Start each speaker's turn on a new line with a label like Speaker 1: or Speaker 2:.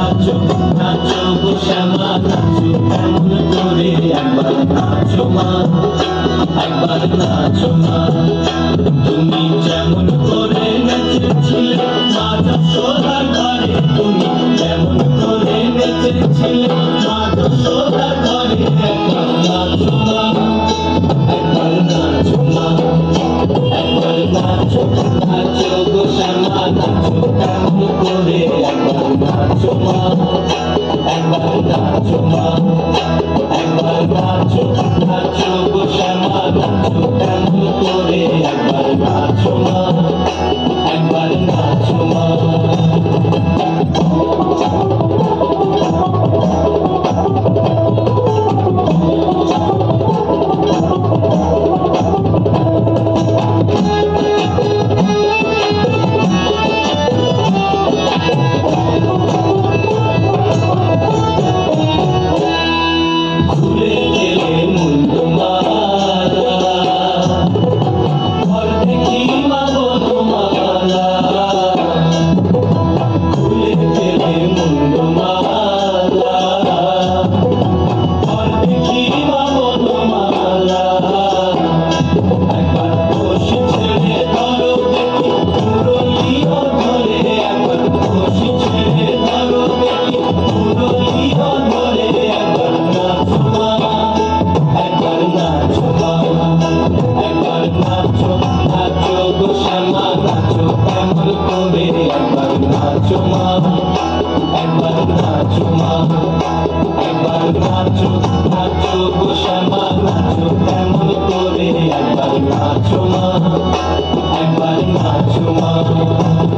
Speaker 1: নাচো নাচো গো শ্যামা নাচো কেমন করে একবার নাচো মা একবার নাচো মা তুমি যেমন করে নেচেছিলে মা যশোদার ঘরে তুমি যেমন করে নেচেছিলে মা যশোদার ঘরে একবার নাচো মা একবার নাচো মা একবার নাচো নাচো গো শ্যামা নাচো কেমন করে একবার নাচো মা একবার নাচো মা একবার নাচো নাচো গো শ্যামা নাচো কেমন করে একবার নাচো মা একবার নাচো মা নাচো মা একবার নাচো মা একবার নাচো নাচো গো শ্যামা নাচো কেমন করে একবার নাচো মা একবার নাচো মা